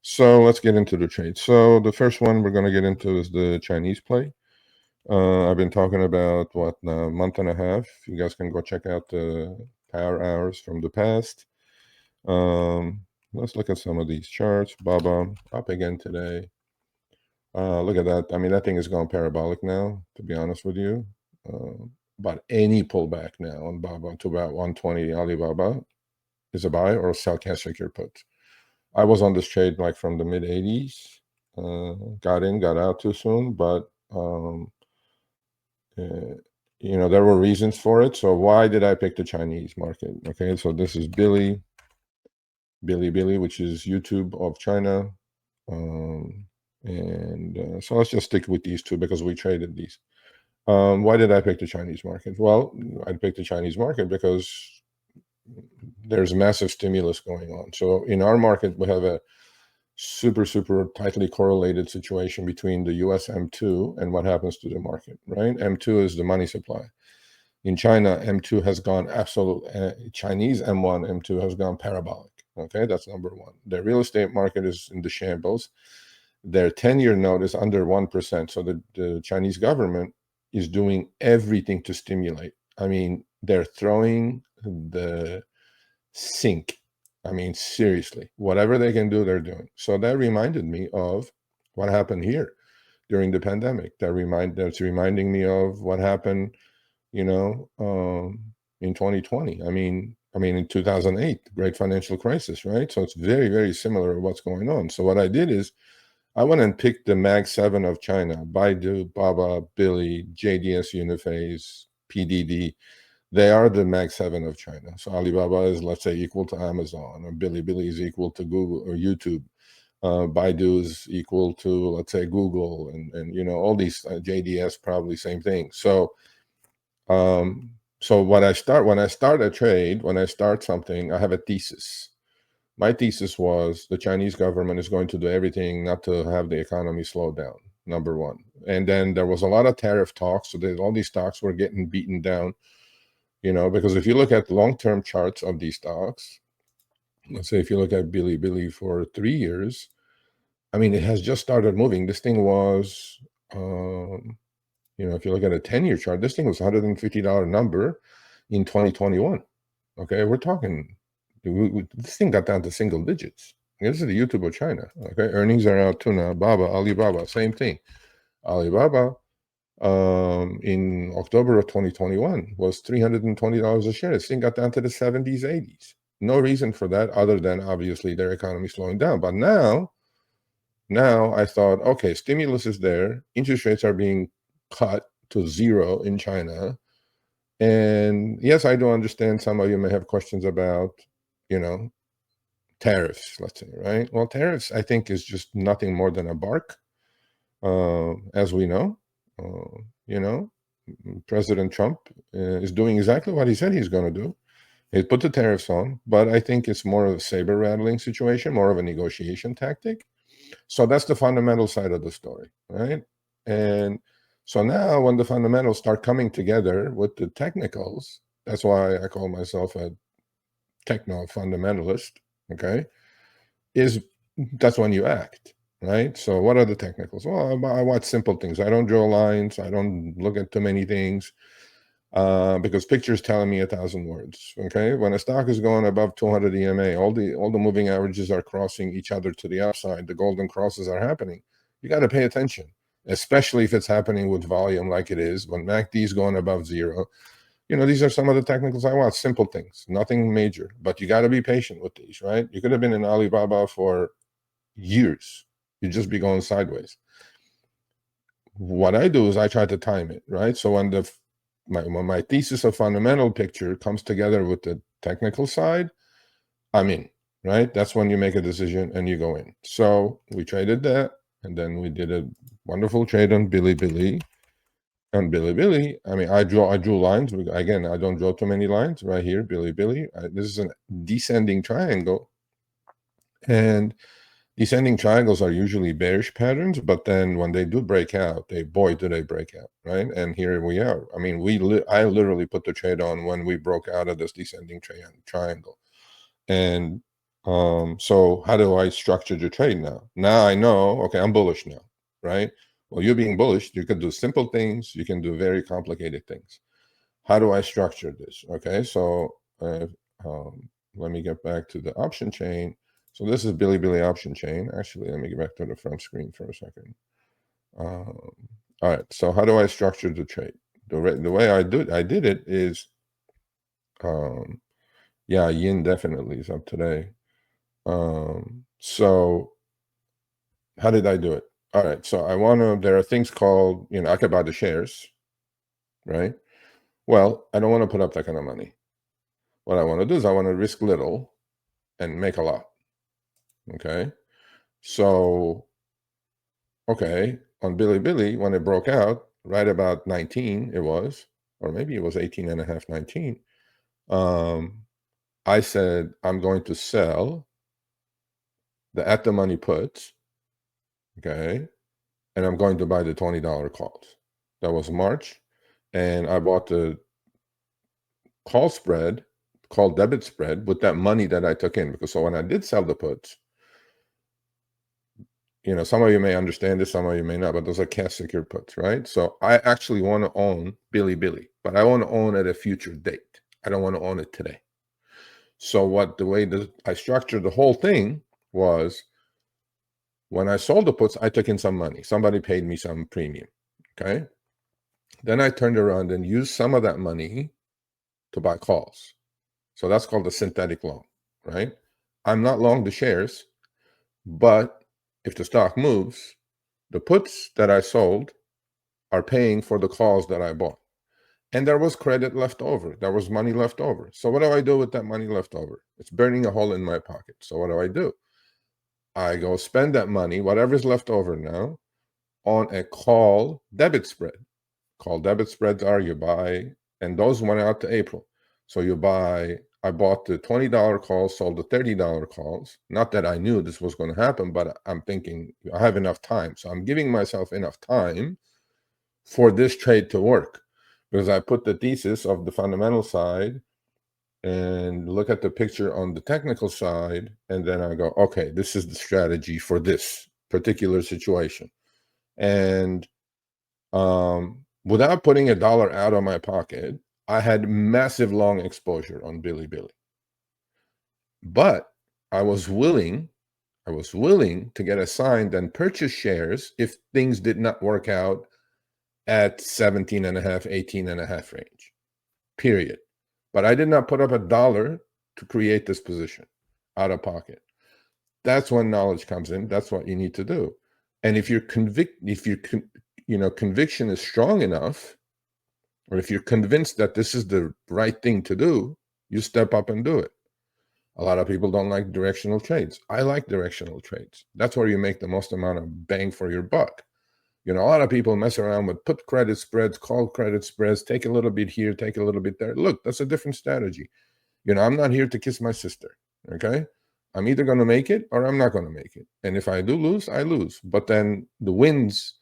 So let's get into the trade. So the first one we're going to get into is the Chinese play. I've been talking about what now, a month and a half. You guys can go check out the power hours from the past. Let's look at some of these charts. Baba up again today. Look at that. I mean, that thing is going parabolic now, to be honest with you. But any pullback now on Baba to about 120 Alibaba is a buy or a sell, can't secure put. I was on this trade like from the mid 80s. Got in, got out too soon, but there were reasons for it. So why did I pick the Chinese market? Okay, so this is Bili, which is YouTube of China. So let's just stick with these two because we traded these. Why did I pick the Chinese market? Well, I picked the Chinese market because there's massive stimulus going on. So in our market, we have a super tightly correlated situation between the US M2 and what happens to the market, right? M2 is the money supply. In China, M2 has gone Chinese M1, M2 has gone parabolic. Okay, that's number one. The real estate market is in the shambles. Their 10-year note is under 1%. So the Chinese government is doing everything to stimulate. I mean, they're throwing the sink. I mean, seriously, whatever they can do, they're doing. So that reminded me of what happened here during the pandemic. That's reminding me of what happened, in 2020. I mean, in 2008, great financial crisis, right? So it's very, very similar to what's going on. So what I did is I went and picked the Mag 7 of China, Baidu, Baba, Bili, JDS Uniphase, PDD. They are the Mag 7 of China. So Alibaba is, let's say, equal to Amazon, or Bili is equal to Google or YouTube. Baidu is equal to, let's say, Google, and all these JDS probably same thing. So, when I start a trade, when I start something, I have a thesis. My thesis was the Chinese government is going to do everything not to have the economy slow down, number one. And then there was a lot of tariff talks, so all these stocks were getting beaten down, because if you look at long-term charts of these stocks, let's say if you look at Bili for 3 years, I mean, it has just started moving. This thing was, if you look at a 10-year chart, this thing was $150 number in 2021. Okay, we're talking, this thing got down to single digits. This is the YouTube of China. Okay, earnings are out too now. Alibaba, same thing. Alibaba, in October of 2021 was $320 a share. This thing got down to the 70s, 80s. No reason for that other than obviously their economy slowing down. But now I thought, okay, stimulus is there. Interest rates are being cut to zero in China. And yes, I do understand some of you may have questions about, tariffs, let's say, right? Well, tariffs, I think, is just nothing more than a bark, as we know. President Trump is doing exactly what he said he's going to do. He put the tariffs on, but I think it's more of a saber rattling situation, more of a negotiation tactic. So that's the fundamental side of the story, right? And so now when the fundamentals start coming together with the technicals, that's why I call myself a techno fundamentalist, okay, that's when you act, right? So what are the technicals? Well, I watch simple things. I don't draw lines. I don't look at too many things because pictures telling me 1,000 words, okay? When a stock is going above 200 EMA, all the moving averages are crossing each other to the upside. The golden crosses are happening. You got to pay attention, especially if it's happening with volume like it is. When MACD is going above zero, these are some of the technicals I watch. Simple things, nothing major, but you got to be patient with these, right? You could have been in Alibaba for years. You'd just be going sideways. What I do is I try to time it, right? So when my thesis of fundamental picture comes together with the technical side, I'm in, right? That's when you make a decision and you go in. So we traded that, and then we did a wonderful trade on Bili. On Bili, I mean, I drew lines. Again, I don't draw too many lines right here. Bili. This is a descending triangle, and descending triangles are usually bearish patterns. But then when they do break out, boy, do they break out, right? And here we are. I mean, I literally put the trade on when we broke out of this descending triangle, and So how do I structure the trade now? Now I know, okay, I'm bullish now, right? Well, you being bullish, you can do simple things, you can do very complicated things. How do I structure this? Okay, so let me get back to the option chain. So this is Bili option chain. Actually, let me get back to the front screen for a second. All right, so how do I structure the trade? The way I did it is, yeah, yin definitely is up today. So how did I do it? All right, so there are things called, I could buy the shares, right? Well, I don't want to put up that kind of money. What I want to do is I want to risk little and make a lot. Okay. So, okay, on Bili, when it broke out, right about 19, it was, or maybe it was 18 and a half, 19. I said, I'm going to sell the at the money puts. Okay. And I'm going to buy the $20 calls. That was March. And I bought the call spread, call debit spread with that money that I took in. Because so when I did sell the puts, some of you may understand this, some of you may not, but those are cash secured puts, right? So I actually want to own Bili, but I want to own at a future date. I don't want to own it today. So the way I structured the whole thing was, when I sold the puts, I took in some money. Somebody paid me some premium, okay? Then I turned around and used some of that money to buy calls. So that's called a synthetic long, right? I'm not long the shares, but if the stock moves, the puts that I sold are paying for the calls that I bought. And there was credit left over. There was money left over. So what do I do with that money left over? It's burning a hole in my pocket. So what do? I go spend that money, whatever's left over now, on a call debit spread. Call debit spreads are you buy, and those went out to April. So I bought the $20 calls, sold the $30 calls. Not that I knew this was going to happen, but I'm thinking I have enough time. So I'm giving myself enough time for this trade to work, because I put the thesis of the fundamental side and look at the picture on the technical side, and then I go, okay, this is the strategy for this particular situation. And without putting $1 out of my pocket, I had massive long exposure on Bili. But I was willing to get assigned and purchase shares if things did not work out at 17 and a half, 18 and a half range, period. But I did not put up $1 to create this position out of pocket. That's when knowledge comes in. That's what you need to do. And if conviction is strong enough, or if you're convinced that this is the right thing to do, you step up and do it. A lot of people don't like directional trades. I like directional trades. That's where you make the most amount of bang for your buck. A lot of people mess around with put credit spreads, call credit spreads, take a little bit here, take a little bit there. Look, that's a different strategy. I'm not here to kiss my sister, okay? I'm either going to make it or I'm not going to make it. And if I do lose, I lose. But then the wins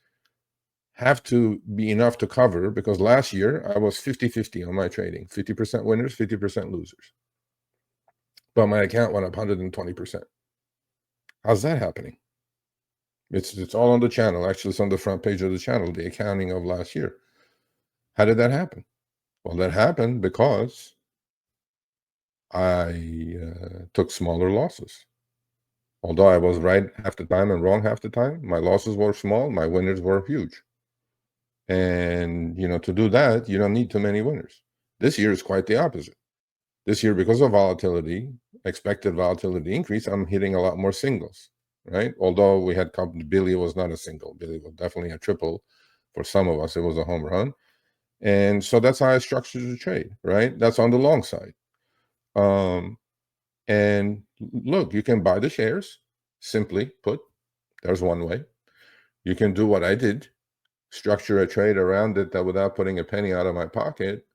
have to be enough to cover, because last year I was 50-50 on my trading, 50% winners, 50% losers. But my account went up 120%. How's that happening? It's all on the channel. Actually, it's on the front page of the channel, the accounting of last year. How did that happen? Well, that happened because I took smaller losses. Although I was right half the time and wrong half the time, my losses were small, my winners were huge. And, to do that, you don't need too many winners. This year is quite the opposite. This year, because of volatility, expected volatility increase, I'm hitting a lot more singles, right? Although we had Bili was not a single. Bili was definitely a triple. For some of us, it was a home run. And so that's how I structured the trade, right? That's on the long side. And look, you can buy the shares, simply put. There's one way. You can do what I did, structure a trade around it that without putting a penny out of my pocket.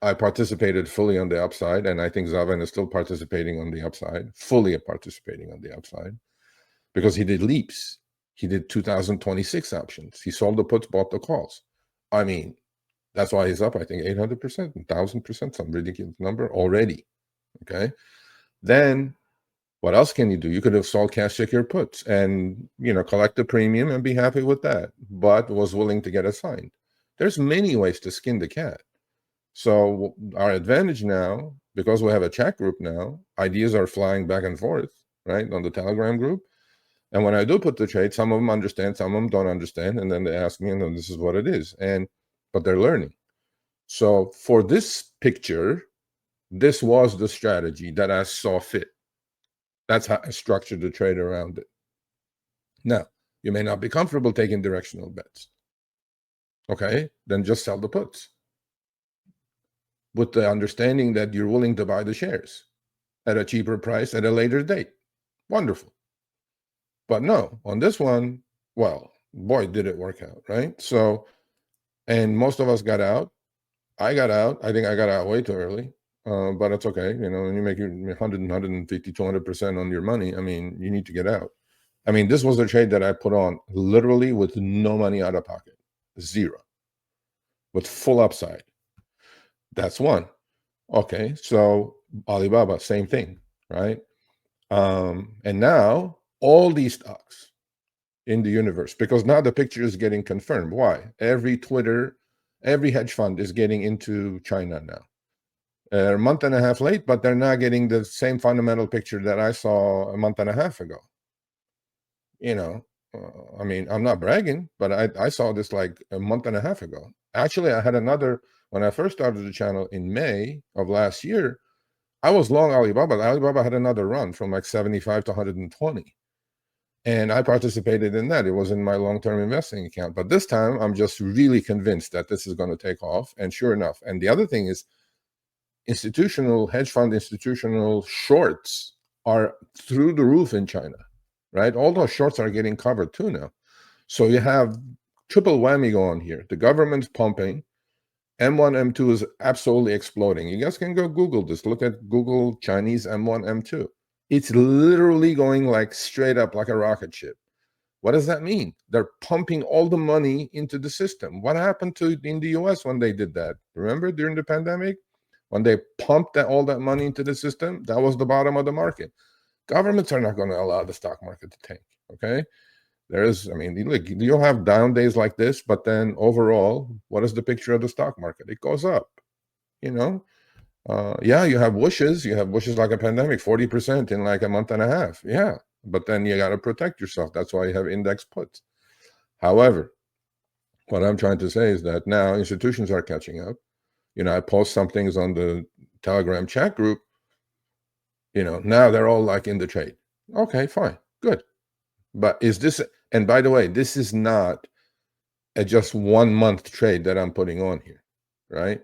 I participated fully on the upside, and I think Zaven is still participating on the upside, fully participating on the upside, because he did leaps. He did 2026 options. He sold the puts, bought the calls. I mean, that's why he's up, I think, 800%, 1,000%, some ridiculous number already, okay? Then What else can you do? You could have sold cash secure puts and, collect the premium and be happy with that, but was willing to get assigned. There's many ways to skin the cat. So our advantage now, because we have a chat group now, ideas are flying back and forth, right, on the Telegram group. And when I do put the trade, some of them understand, some of them don't understand, and then they ask me, and this is what it is. But they're learning. So for this picture, this was the strategy that I saw fit. That's how I structured the trade around it. Now, you may not be comfortable taking directional bets. Okay, then just sell the puts with the understanding that you're willing to buy the shares at a cheaper price at a later date. Wonderful. But no, on this one, well, boy, did it work out, right? So, and most of us got out. I got out. I think I got out way too early. But it's okay. When you make 100, 150, 200% on your money, I mean, you need to get out. I mean, this was a trade that I put on literally with no money out of pocket, zero, with full upside. That's one. Okay, so Alibaba, same thing, right? And now all these stocks in the universe, because now the picture is getting confirmed. Why? Every hedge fund is getting into China now. A month and a half late, but they're not getting the same fundamental picture that I saw a month and a half ago. I mean, I'm not bragging, but I saw this like a month and a half ago. Actually, I had another, when I first started the channel in May of last year, I was long Alibaba. Alibaba had another run from like 75 to 120. And I participated in that. It was in my long-term investing account. But this time, I'm just really convinced that this is going to take off. And sure enough. And the other thing is, institutional hedge fund, institutional shorts are through the roof in China, right? All those shorts are getting covered too now. So you have triple whammy going here. The government's pumping. M1, M2 is absolutely exploding. You guys can go Google this. Look at Google Chinese M1, M2. It's literally going like straight up like a rocket ship. What does that mean? They're pumping all the money into the system. What happened to in the US when they did that? Remember during the pandemic? When they pumped all that money into the system, that was the bottom of the market. Governments are not going to allow the stock market to tank, okay? I mean, look, you'll have down days like this, but then overall, what is the picture of the stock market? It goes up, yeah, you have whooshes. You have whooshes like a pandemic, 40% in like a month and a half. Yeah, but then you got to protect yourself. That's why you have index puts. However, what I'm trying to say is that now institutions are catching up. I post some things on the Telegram chat group. Now they're all like in the trade. Okay, fine, good. But is this, and by the way, this is not a just 1 month trade that I'm putting on here, right?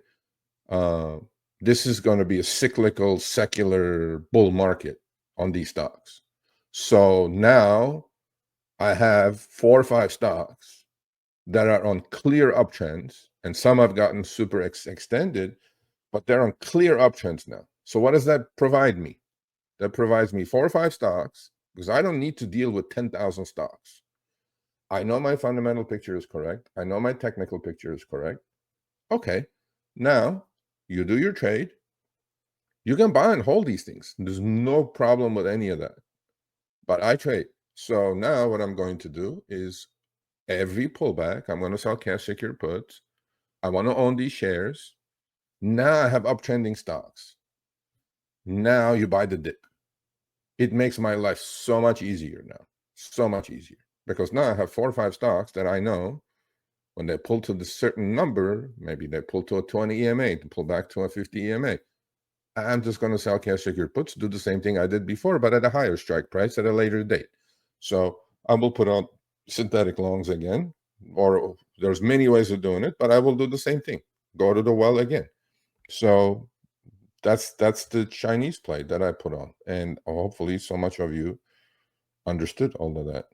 This is going to be a cyclical, secular bull market on these stocks. So now I have 4 or 5 stocks that are on clear uptrends, and some have gotten super extended, but they're on clear uptrends now. So what does that provide me? That provides me 4 or 5 stocks, because I don't need to deal with 10,000 stocks. I know my fundamental picture is correct. I know my technical picture is correct. Okay, now you do your trade. You can buy and hold these things. There's no problem with any of that. But I trade. So now what I'm going to do is every pullback, I'm going to sell cash secure puts. I want to own these shares. Now I have uptrending stocks. Now you buy the dip. It makes my life so much easier now. So much easier. Because now I have 4 or 5 stocks that I know when they pull to the certain number, maybe they pull to a 20 EMA, to pull back to a 50 EMA. I'm just going to sell cash secure puts, do the same thing I did before, but at a higher strike price at a later date. So I will put on synthetic longs again, or there's many ways of doing it, but I will do the same thing. Go to the well again. So that's the Chinese play that I put on. And hopefully so much of you understood all of that.